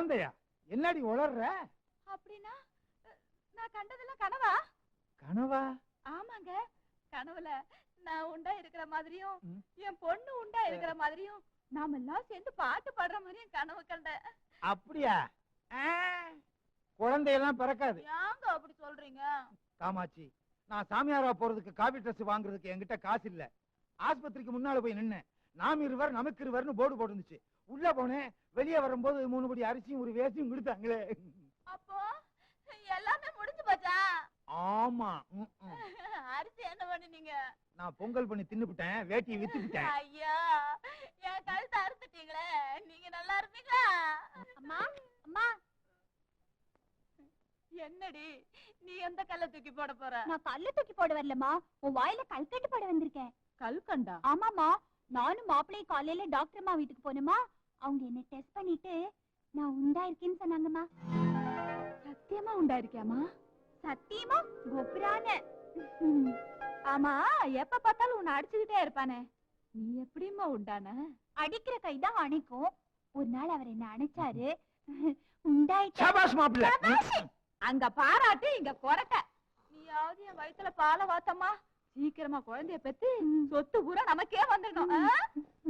குழந்தையா? என்னடி உளர்ற? அப்படின்னா நான் கண்டதெல்லாம் கனவா? கனவா? ஆமாங்க, கனவுல நான் உண்டா இருக்கிற மாதிரியும் என் பொண்ணு உண்டா இருக்கிற மாதிரியும் நாம எல்லாம் சேர்ந்து பாட்டு பாடுற மாதிரியும் கனவு கண்டேன். அப்படியா? குழந்தையெல்லாம் பிறக்காது. ஏங்க அப்படி சொல்றீங்க? காமாட்சி, நான் சாமியாரா போறதுக்கு காபி ட்ரெஸ் வாங்குறதுக்கு என்கிட்ட காசு இல்ல. ஆஸ்பத்திரிக்கு முன்னால போய் நின்னேன். நாம் இருவர் நமக்கு இருவர்னு போர்டு போட்டுருந்துச்சு. உள்ள போனேன். வெளியே வரும்போது 3 படி அரிசியும் ஒரு வேசியும் கொடுத்தாங்களே. அப்போ எல்லாமே முடிஞ்சு போச்சா? ஆமா. அரிசி என்ன பண்ணுனீங்க? நான் பொங்கல் பண்ணி தின்னுபிட்டேன், வேட்டியை வித்துக்கிட்டேன். ஐயா, என் கழுத்தை அறுத்துட்டீங்களே, நீங்க நல்லா இருப்பீங்களா? அம்மா அம்மா, என்னடி நீ எந்த கல்ல தூக்கி போட போற? நான் கல்ல தூக்கி போட வரலமா, உன் வாயில கல்கண்டு போட வந்திருக்கேன். கல்கண்டா? ஆமாமா, நானும் மாப்பிள்ளையும் காலையில டாக்டர் அம்மா வீட்டுக்கு போனோமா, அவங்க என்ன டெஸ்ட் பண்ணிட்டு நான் உண்டா இருக்கேன்னு சொன்னாங்கம்மா. சத்தியமா உண்டா இருக்கியாமா? சத்தியமா கோபுரான. ஆமா, எப்ப பார்த்தாலும் உன்னை அடிச்சுக்கிட்டே இருப்பானே, நீ எப்படிமா உண்டான? அடிக்கிற கைதான் அணைக்கும். ஒரு நாள் அவர் என்ன அணைச்சாரு, உண்டாயிட்டேன். சபாஷ் மாப்பிள்ளை. அங்க பாராட்டு, இங்க கொரட்ட. நீயாவது என் வயித்துல பாலை வாத்தம்மா, சீக்கிரமா குழந்தைய பெத்து சொத்து பூரா நமக்கே வந்துடணும்.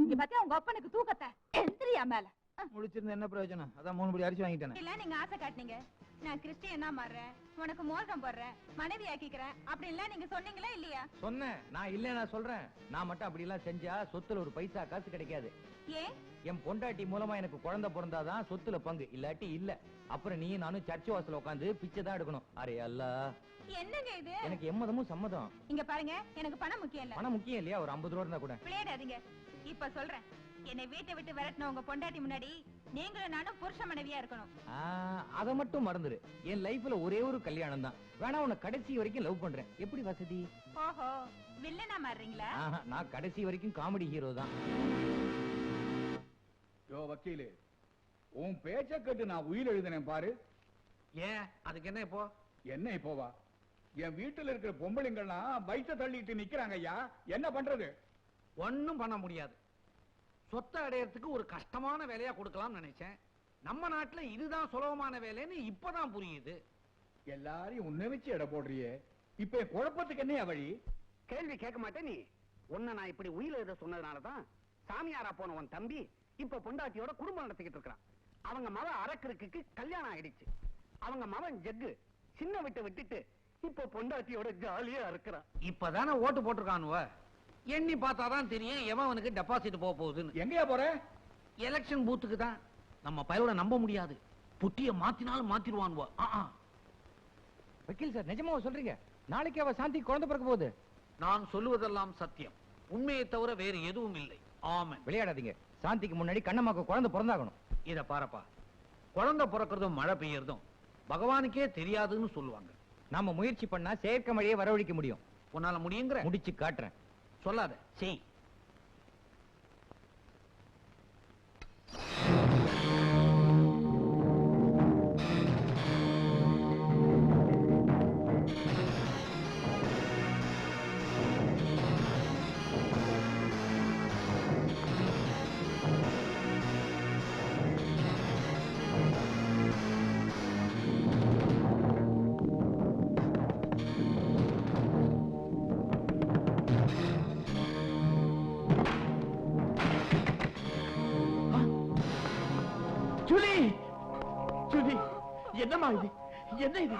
இங்க பத்தியா உங்க அப்பனுக்கு தூக்கத்தை எந்திரியா மேல. முடிச்சிருந்த என்ன பிரயோஜனம்? அதான் 3 படி அரிசி வாங்கிட்டேன். இல்ல, நீங்க ஆசை காட்டினீங்க. நான் கிறிஸ்டியனா மாறுறேன், உனக்கு மோதிரம் போடுறேன், மனைவி ஆக்கிக்கிறேன் அப்படி இல்ல நீங்க சொன்னீங்களா இல்லையா? சொன்னேன். நான் இல்ல, நான் சொல்றேன். நான் மட்டும் அப்படி எல்லாம் செஞ்சா சொத்துல ஒரு பைசா காசு கிடைக்காது. ஏன்? என் பொண்டாட்டி மூலமா எனக்கு குழந்தை பிறந்தாதான் சொத்துல பங்கு, இல்லாட்டி இல்ல. அப்புறம் நீ நானும் சர்ச்சு வாசல உட்காந்து பிச்சை தான் எடுக்கணும். அரே அல்ல, என்னங்க இது? எனக்கு எம்மதமும் சம்மதம். இங்க பாருங்க, எனக்கு பணம் முக்கியம் இல்ல. பணம் முக்கியம் இல்லையா? ஒரு 50 ரூபா இருந்தா கூட. விளையாடாதீங்க. இப்ப சொல்றேன், என்னை வீட்டை விட்டு விரட்டின உங்க பொண்டாட்டி முன்னாடி நீங்களும் நானும் புருஷ மனைவியா இருக்கணும். அத மட்டும் மறந்துரு. என் லைஃப்ல ஒரே ஒரு கல்யாணம் தான். வேணா உன்னை கடைசி வரைக்கும் லவ் பண்றேன். எப்படி வசதி? ஓஹோ, வில்லனா மாறுறீங்களா? நான் கடைசி வரைக்கும் காமெடி ஹீரோ தான். யோ வக்கீலு, உன் பேச்ச கேட்டு நான் உயிர் எழுதினேன் பாரு. ஏன்? அதுக்கு என்ன இப்போ? என்ன இப்போவா? என் வீட்டுல இருக்கிற பொம்பளைங்கள்லாம் வயிற்ற தள்ளிட்டு நிக்கிறாங்க ஐயா. என்ன பண்றது? ஒன்னும் பண்ண முடியாது. சொத்தை அடையறதுக்கு ஒரு கஷ்டமான வேலையா கொடுக்கலாம்னு நினைச்சேன். நம்ம நாட்டுல இதுதான் சுலபமான வேலைன்னு இப்பதான் புரியுது. எல்லாரையும் உன்னை வச்சு எடை போடுறியே, இப்ப என் குழப்பத்துக்கு என்ன வழி? கேள்வி கேட்க மாட்டேன் நீ. உன்னை நான் இப்படி உயிர் எழுத சொன்னதுனாலதான் சாமியாரா போன உன் தம்பி இப்ப பொண்டாட்டியோட குடும்பம் நடத்திக்கிட்டு இருக்கிறான். அவங்க மவன் அரக்கருக்கு கல்யாணம் ஆயிடுச்சு. அவங்க மவன் ஜக்கு சின்ன விட்டுட்டு இப்ப பொண்டாட்டியோட ஜாலியா இருக்கிறான். இப்பதானே ஓட்டு போட்டிருக்கானுவ. எண்ணி பார்த்தாதான் தெரியும் எவன் அவனுக்கு டெபாசிட் போக போகுதுன்னு. எங்கயா போற? எலெக்ஷன் பூத்துக்கு தான். நம்ம பயலோட நம்ப முடியாது. புட்டிய மாத்தினாலும் மாத்திடுவானுவ. வக்கீல் சார், நிஜமா சொல்றீங்க? நாளைக்கு அவ சாந்தி குழந்தை பிறக்க போகுது. நான் சொல்லுவதெல்லாம் சத்தியம். உண்மையை தவிர வேறு எதுவும் இல்லை. ஆமென். விளையாடாதீங்க. சாந்திக்கு முன்னாடி கண்ணம்மாக்கு குழந்தை பிறந்தாகணும். இத பாருப்பா, குழந்தை பிறக்கிறதும் மழை பெய்யறதும் பகவானுக்கே தெரியாதுன்னு சொல்லுவாங்க. நாம முயற்சி பண்ணா செயற்கை மழையை வரவழைக்க முடியும். உன்னால முடியுங்கிற? முடிச்சு காட்டுறேன். சொல்லாத, செய். என்னமா இது? என்ன இது?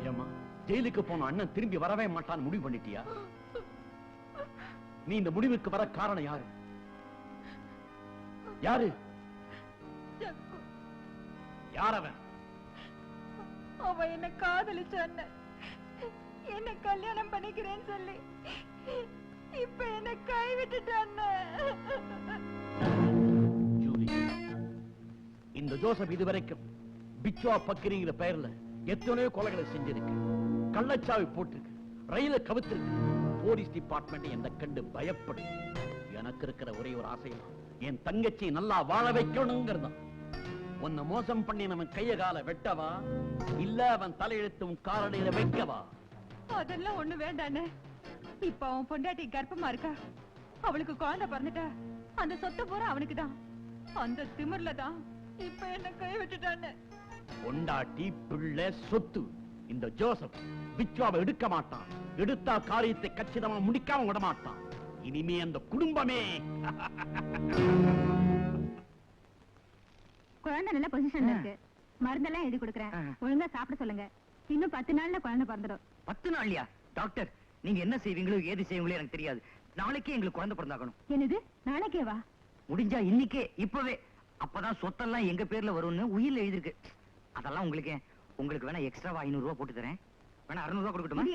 ஏமா, ஜெயிலுக்கு போன அண்ணன் திரும்பி வரவே மாட்டான் முடிவு பண்ணிட்டியா? நீ இந்த முடிவுக்கு வர காரணம் யாரு? யாரு? யார் அவன்? அவன் என்ன காதலிச்ச அண்ணன். என்ன கல்யாணம் பண்ணிக்கிறேன்னு சொல்லி இப்ப என்ன கைவிட்டுட்டான். இந்த ஜோசப் இதுவரைக்கும் பிச்சுவா பக்கிரிங்கிற பெயர்ல எத்தனையோ கொலைகளை செஞ்சிருக்கு, கள்ளச்சாவி போட்டிருக்கு, ரயில கவுத்திருக்கு. போலீஸ் டிபார்ட்மெண்ட் என்ன கண்டு பயப்படும். எனக்கு இருக்கிற ஒரே ஒரு ஆசையா என் தங்கச்சி நல்லா வாழ வைக்கணுங்கிறதா. உன்னை மோசம் பண்ணி நம்ம கைய கால வெட்டவா, இல்ல அவன் தலையெழுத்தும் காரணியில வைக்கவா? அதெல்லாம் ஒண்ணு வேண்டானே. இப்ப அவன் பொண்டாட்டி கர்ப்பமா இருக்கா, அவளுக்கு குழந்தை பிறந்துட்டா அந்த சொத்து பூரா அவனுக்குதான். அந்த திமிர்ல தான் இப்ப என்ன கை விட்டுட்டான்னு. பொண்டாட்டி பிள்ளை சொத்து. இந்த ஜோசப் பிச்சுவாவை எடுக்க மாட்டான். எடுத்தா காரியத்தை கச்சிதமா முடிக்காம விட மாட்டான். இனிமே அந்த குடும்பமே. குழந்தை நல்ல பொசிஷன்ல இருக்கு. மருந்தெல்லாம் எழுதி கொடுக்கறேன். ஒழுங்கா சாப்பிட சொல்லுங்க. இன்னும் 10 நாள்ல குழந்தை பிறந்துடும். 10 நாள்லயா? டாக்டர், நீங்க என்ன செய்வீங்களோ ஏது செய்வீங்களோ எனக்கு தெரியாது. நாளைக்கே எங்களுக்கு குழந்தை பிறந்தாகணும். என்னது? நாளைக்கே வா? முடிஞ்சா இன்னைக்கே, இப்பவே. அப்பதான் சொத்தெல்லாம் எங்க பேர்ல வரும்னு உயிர்ல எழுதிருக்கு. அதெல்லாம் உங்களுக்கு வேணா எக்ஸ்ட்ராவா 500 ரூபாய் போட்டு தரேன். வேணா 600 ரூபாய் கொடுக்கட்டுமா?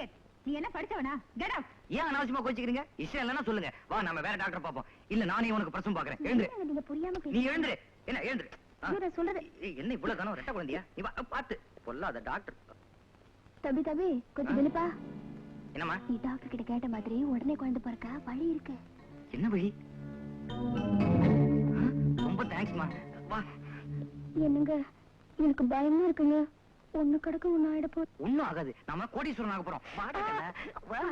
நீ என்ன படிச்சவனா? Get out. ஏன் அனாவசியமா கோச்சிக்கிறீங்க? இஷ்டம் இல்லைன்னா சொல்லுங்க. வா, நம்ம வேற டாக்டர் பாப்போம். இல்ல நானே உனக்கு பிரசவம் பாக்குறேன். எழுந்துரு. நீங்க புரியாம நீ எழுந்துரு. என்ன எழுந்துரு? சொல்றது என்ன இவ்வளவு தானோ ரெட்ட குழந்தையா? நீ வா, பாத்து பொல்லாத டாக்டர். தம்பி கொஞ்சம் நிலுப்பா. என்னம்மா? நீ டாக்டர் கிட்ட கேட்ட மாதிரி உடனே குழந்தை பிறக்க வழி இருக்கு. என்ன வழி? ரொம்ப தேங்க்ஸ்மா. வா. என்னங்க, எனக்கு பயமா இருக்குங்க. ஒண்ணு கிடக்கு ஒண்ணு ஆயிட போகுது. ஒண்ணும் ஆகாது. நாம கோடீஸ்வரன் ஆக போறோம். வாடா கண்ணா. வா.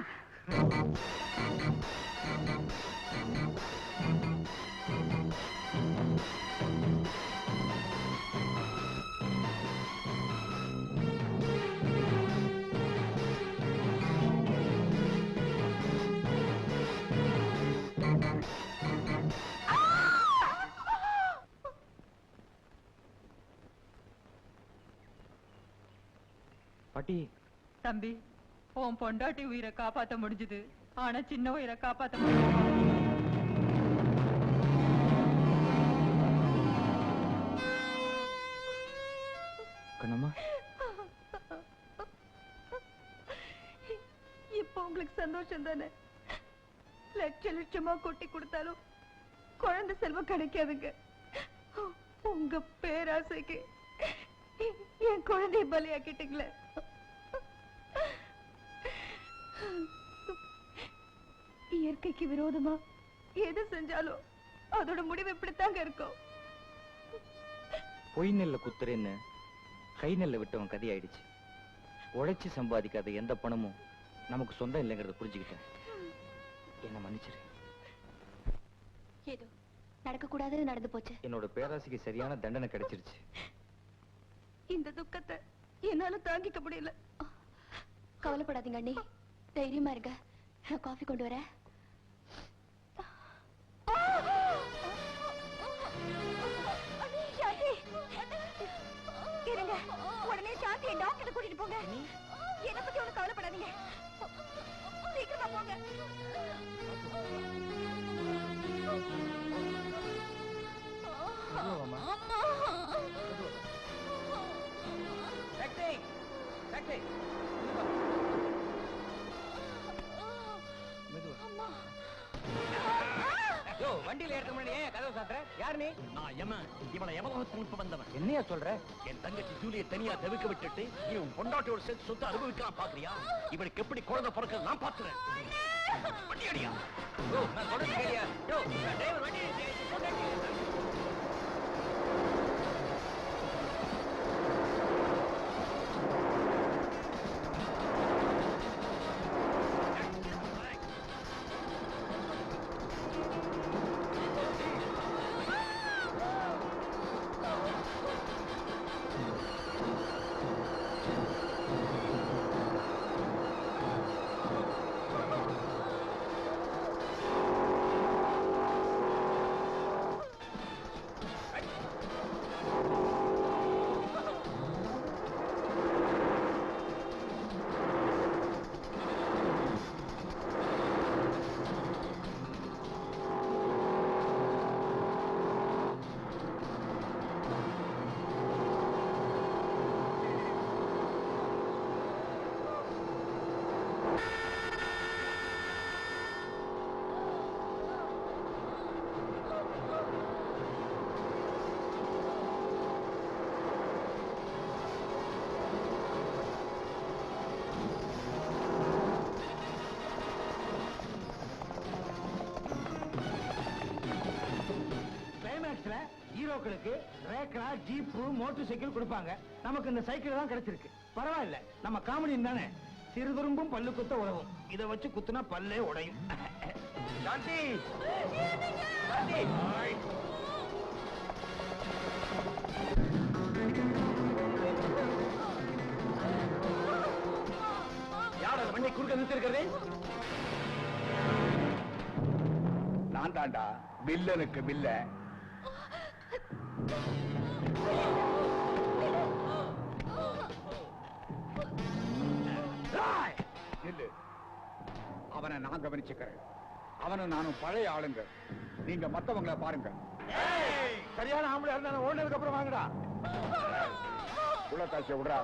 பாட்டி, தம்பி, உன் பொண்டாட்டி உயிரை காப்பாத்த முடிஞ்சது. ஆனா சின்ன உயிரை காப்பாத்த முடியும். கண்ணம்மா, இப்ப உங்களுக்கு சந்தோஷம் தானே? லட்சமா கொட்டி கொடுத்தாலும் குழந்தை செல்வம் கிடைக்காதுங்க. உங்க பேராசைக்கு என் குழந்தைய பலியாக்கிட்டீங்களே. இயற்கைக்கு விரோதமா எது செஞ்சாலும் அதோட முடிவு இப்படித்தாங்க இருக்கும். பொய் நெல்ல குத்துறேன்னு கை நெல்ல விட்டவன் கதை ஆயிடுச்சு. உழைச்சு சம்பாதிக்காத எந்த பணமும் நமக்கு சொந்தம் இல்லைங்கிறத புரிஞ்சுக்கிட்டேன். என்ன மன்னிச்சிரு. ஏதோ நடக்க கூடாது நடந்து போச்சு. என்னோட பேராசைக்கு சரியான தண்டனை கிடைச்சிருச்சு. இந்த துக்கத்தை என்னால தாங்கிக்க முடியல. கவலைப்படாதீங்க அண்ணி, தைரியமா இருங்க. நான் காஃபி கொண்டு வரேன். இருங்க, உடனே சாந்தியை டாக்டர் கூட்டிட்டு போங்க. என்ன பத்தி ஒண்ணு கவலைப்படாதீங்க. சீக்கிரமா போங்க. வண்டியில ஏற்ற முன்னாடியே கதவு சாத்துற? யார் நீ? நான் யமன். இவளை யமலோகத்துக்கு அனுப்ப வந்தவன். என்னையா சொல்ற? என் தங்கச்சி ஜூலியை தனியா தவிக்க விட்டுட்டு இவன் பொண்டாட்டியோட சேர்த்து சொத்து அனுபவிக்கலாம் பாக்குறியா? இவனுக்கு எப்படி குழந்தை பிறக்க நான் பாத்துறேன். வண்டி அடியா. நான் சொல்றது கேளியா? டிரைவர் வண்டி ஹீரோக்களுக்கு ரேக்லா, ஜீப்பு, மோட்டார் சைக்கிள் கொடுப்பாங்க. நமக்கு இந்த சைக்கிள் தான் கிடைச்சிருக்கு. பரவாயில்ல, நம்ம காமெடி தானே. சிறுதுரும்பும் பல்லு குத்த உதவும். இதை வச்சு குத்துனா பல்லே உடையும். சாந்தி சாந்தி யாரோட வண்டி குறுக்க நிறுத்திருக்கிறது? நான் தாண்டா வில்லனுக்கு வில்ல. நில்லு. அவனை நான் கவனிச்சுக்கிறேன். அவனும் நானும் பழைய ஆளுங்க. நீங்க மத்தவங்கள பாருங்க. சரியான ஆம்பளை இருந்தா ஓடுனதுக்கு அப்புறம் வாங்கடா. உள்ள காட்சிய விடுறா.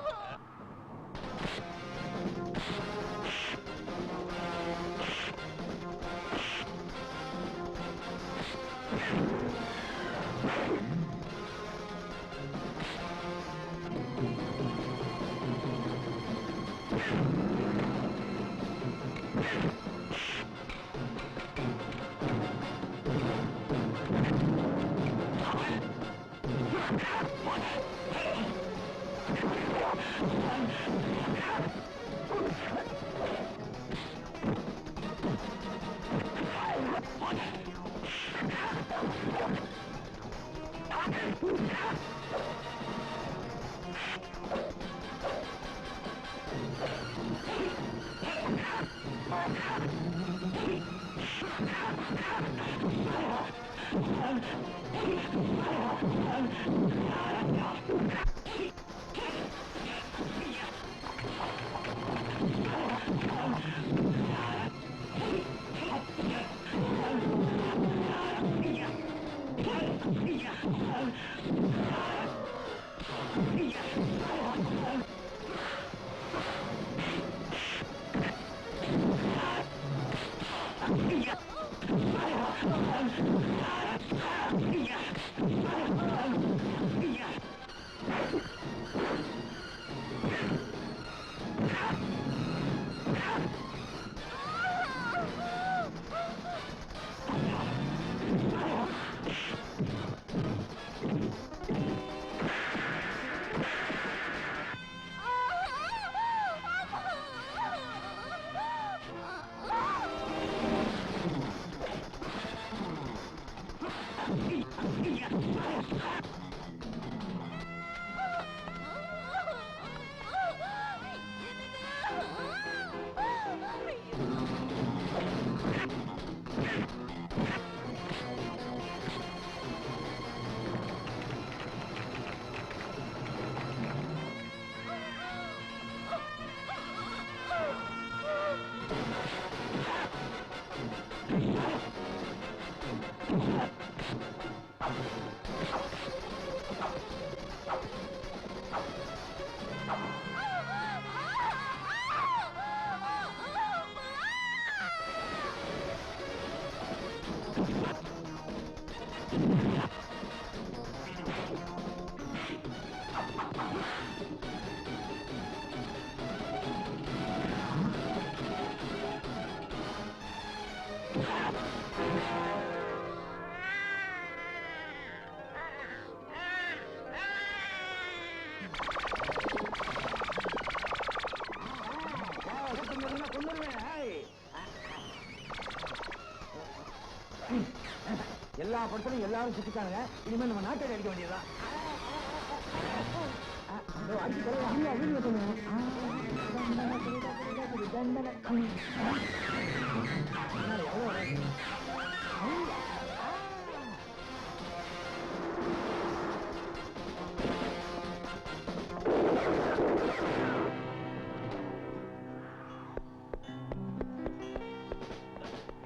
எல்லா படத்திலும் எல்லாரும் சுத்திட்டாங்க. இனிமே நம்ம நாட்டை அடிக்க வேண்டியதுதான்.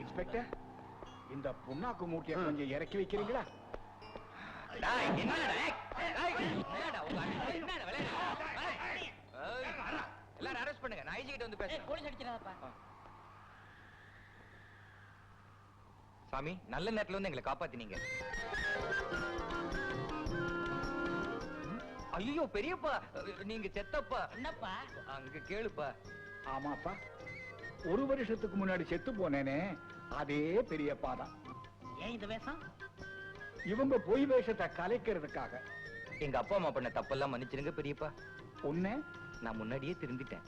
இன்ஸ்பெக்டர், இந்த புண்ணாக்கு மூட்டையை கொஞ்சம் இறக்கி வைக்கிறீங்களா? எல்லாரும் அரெஸ்ட் பண்ணுங்க. நான் ஐஜி கிட்ட வந்து பேசுறேன். போலீஸ் அடிச்சிராதப்பா. சாமி, நல்ல நேரத்துல வந்து எங்களை காப்பாத்தினீங்க. ஐயோ பெரியப்பா, நீங்க செத்தப்பா. என்னப்பா? அங்க கேளுப்பா. ஆமாப்பா, ஒரு வருஷத்துக்கு முன்னாடி செத்து போனேனே, அதே பெரியப்பா தான். ஏன் இந்த வேஷம்? இவங்க பொய் வேஷத்தை கலைக்கிறதுக்காக. எங்க அப்பா அம்மா பண்ண தப்பெல்லாம் மன்னிச்சிருங்க பெரியப்பா. உன்னை நான் முன்னாடியே திருந்திட்டேன்.